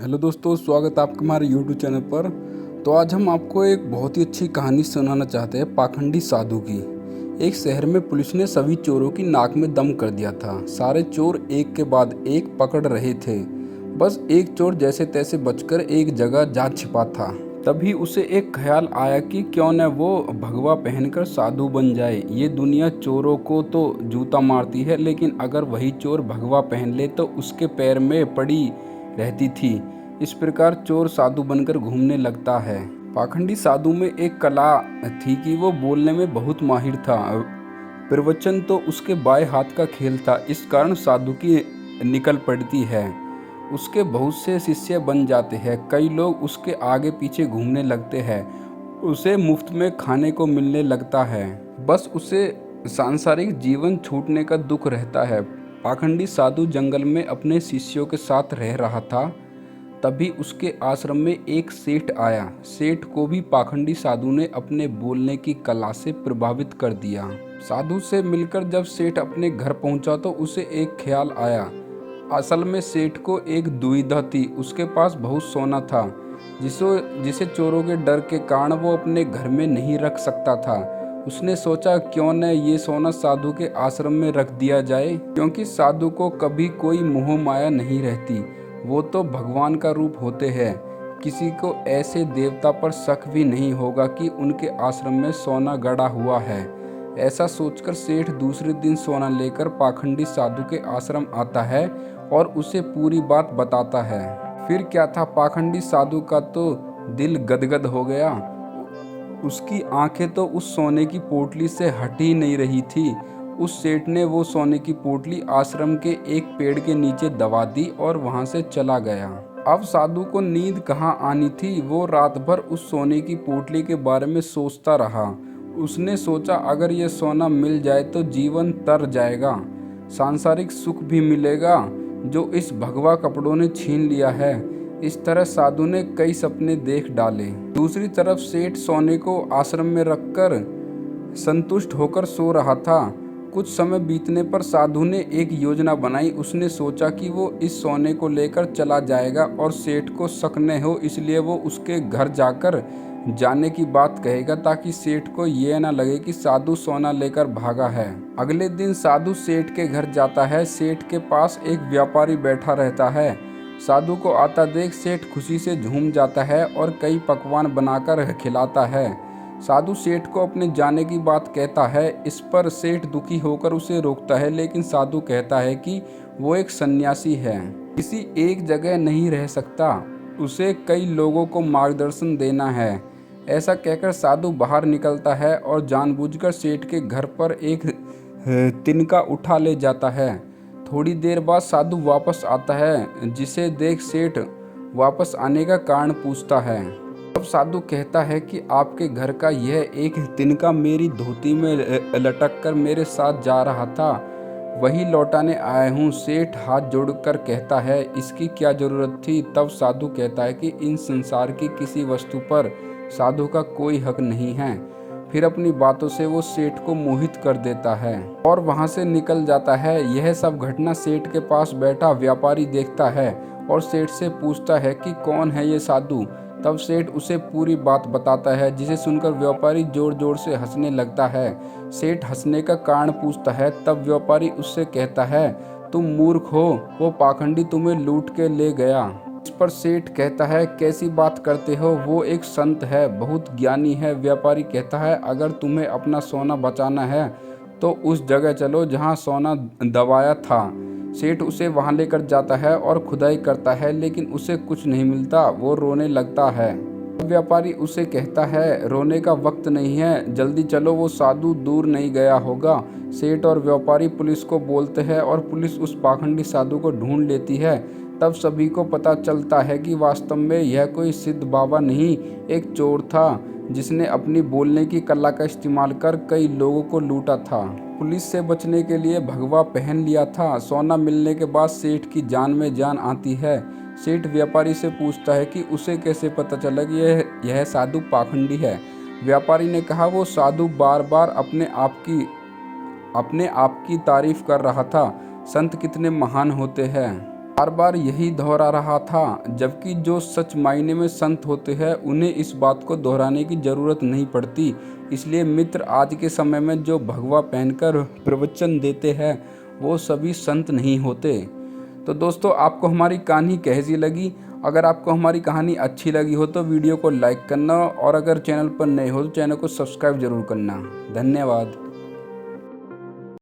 Hello दोस्तों, स्वागत है आपका हमारे यूट्यूब चैनल पर। तो आज हम आपको एक बहुत ही अच्छी कहानी सुनाना चाहते हैं, पाखंडी साधु की। एक शहर में पुलिस ने सभी चोरों की नाक में दम कर दिया था। सारे चोर एक के बाद एक पकड़ रहे थे। बस एक चोर जैसे तैसे बचकर एक जगह जा छिपा था। तभी उसे एक ख्याल आया कि क्यों न वो भगवा पहनकर साधु बन जाए। ये दुनिया चोरों को तो जूता मारती है, लेकिन अगर वही चोर भगवा पहन ले तो उसके पैर में पड़ी रहती थी। इस प्रकार चोर साधु बनकर घूमने लगता है। पाखंडी साधु में एक कला थी कि वो बोलने में बहुत माहिर था। प्रवचन तो उसके बाएं हाथ का खेल था। इस कारण साधु की निकल पड़ती है। उसके बहुत से शिष्य बन जाते हैं। कई लोग उसके आगे पीछे घूमने लगते हैं। उसे मुफ्त में खाने को मिलने लगता है। बस उसे सांसारिक जीवन छूटने का दुख रहता है। पाखंडी साधु जंगल में अपने शिष्यों के साथ रह रहा था। तभी उसके आश्रम में एक सेठ आया। सेठ को भी पाखंडी साधु ने अपने बोलने की कला से प्रभावित कर दिया। साधु से मिलकर जब सेठ अपने घर पहुंचा तो उसे एक ख्याल आया। असल में सेठ को एक दुविधा थी। उसके पास बहुत सोना था जिसे चोरों के डर के कारण वो अपने घर में नहीं रख सकता था। उसने सोचा क्यों न ये सोना साधु के आश्रम में रख दिया जाए, क्योंकि साधु को कभी कोई मोह माया नहीं रहती। वो तो भगवान का रूप होते हैं। किसी को ऐसे देवता पर शक भी नहीं होगा कि उनके आश्रम में सोना गड़ा हुआ है। ऐसा सोचकर सेठ दूसरे दिन सोना लेकर पाखंडी साधु के आश्रम आता है और उसे पूरी बात बताता है। फिर क्या था, पाखंडी साधु का तो दिल गदगद हो गया। उसकी आंखें तो उस सोने की पोटली से हट ही नहीं रही थी। उस सेठ ने वो सोने की पोटली आश्रम के एक पेड़ के नीचे दबा दी और वहां से चला गया। अब साधु को नींद कहाँ आनी थी। वो रात भर उस सोने की पोटली के बारे में सोचता रहा। उसने सोचा अगर ये सोना मिल जाए तो जीवन तर जाएगा, सांसारिक सुख भी मिलेगा जो इस भगवा कपड़ों ने छीन लिया है। इस तरह साधु ने कई सपने देख डाले। दूसरी तरफ सेठ सोने को आश्रम में रखकर संतुष्ट होकर सो रहा था। कुछ समय बीतने पर साधु ने एक योजना बनाई। उसने सोचा कि वो इस सोने को लेकर चला जाएगा और सेठ को शक न हो, इसलिए वो उसके घर जाकर जाने की बात कहेगा ताकि सेठ को ये न लगे कि साधु सोना लेकर भागा है। अगले दिन साधु सेठ के घर जाता है। सेठ के पास एक व्यापारी बैठा रहता है। साधु को आता देख सेठ खुशी से झूम जाता है और कई पकवान बनाकर खिलाता है। साधु सेठ को अपने जाने की बात कहता है। इस पर सेठ दुखी होकर उसे रोकता है, लेकिन साधु कहता है कि वो एक सन्यासी है, किसी एक जगह नहीं रह सकता, उसे कई लोगों को मार्गदर्शन देना है। ऐसा कहकर साधु बाहर निकलता है और जानबूझकर सेठ के घर पर एक तिनका उठा ले जाता है। थोड़ी देर बाद साधु वापस आता है, जिसे देख सेठ वापस आने का कारण पूछता है। तब साधु कहता है कि आपके घर का यह एक तिनका मेरी धोती में लटक कर मेरे साथ जा रहा था, वही लौटाने आया हूँ। सेठ हाथ जोड़कर कहता है, इसकी क्या जरूरत थी। तब साधु कहता है कि इन संसार की किसी वस्तु पर साधु का कोई हक नहीं है। फिर अपनी बातों से वो सेठ को मोहित कर देता है और वहां से निकल जाता है। यह सब घटना सेठ के पास बैठा व्यापारी देखता है और सेठ से पूछता है कि कौन है ये साधु। तब सेठ उसे पूरी बात बताता है, जिसे सुनकर व्यापारी जोर जोर से हंसने लगता है। सेठ हंसने का कारण पूछता है। तब व्यापारी उससे कहता है, तुम मूर्ख हो, वो पाखंडी तुम्हें लूट के ले गया। इस पर सेठ कहता है, कैसी बात करते हो, वो एक संत है, बहुत ज्ञानी है। व्यापारी कहता है, अगर तुम्हें अपना सोना बचाना है तो उस जगह चलो जहाँ सोना दबाया था। सेठ उसे वहां लेकर जाता है और खुदाई करता है, लेकिन उसे कुछ नहीं मिलता। वो रोने लगता है। व्यापारी उसे कहता है, रोने का वक्त नहीं है, जल्दी चलो, वो साधु दूर नहीं गया होगा। सेठ और व्यापारी पुलिस को बोलते हैं और पुलिस उस पाखंडी साधु को ढूंढ लेती है। तब सभी को पता चलता है कि वास्तव में यह कोई सिद्ध बाबा नहीं, एक चोर था जिसने अपनी बोलने की कला का इस्तेमाल कर कई लोगों को लूटा था। पुलिस से बचने के लिए भगवा पहन लिया था। सोना मिलने के बाद सेठ की जान में जान आती है। सेठ व्यापारी से पूछता है कि उसे कैसे पता चला कि यह साधु पाखंडी है। व्यापारी ने कहा, वो साधु बार बार अपने आप की तारीफ कर रहा था। संत कितने महान होते हैं। बार बार यही दोहरा रहा था, जबकि जो सच मायने में संत होते हैं उन्हें इस बात को दोहराने की ज़रूरत नहीं पड़ती। इसलिए मित्र, आज के समय में जो भगवा पहनकर प्रवचन देते हैं वो सभी संत नहीं होते। तो दोस्तों, आपको हमारी कहानी कैसी लगी? अगर आपको हमारी कहानी अच्छी लगी हो तो वीडियो को लाइक करना, और अगर चैनल पर नए हो तो चैनल को सब्सक्राइब जरूर करना। धन्यवाद।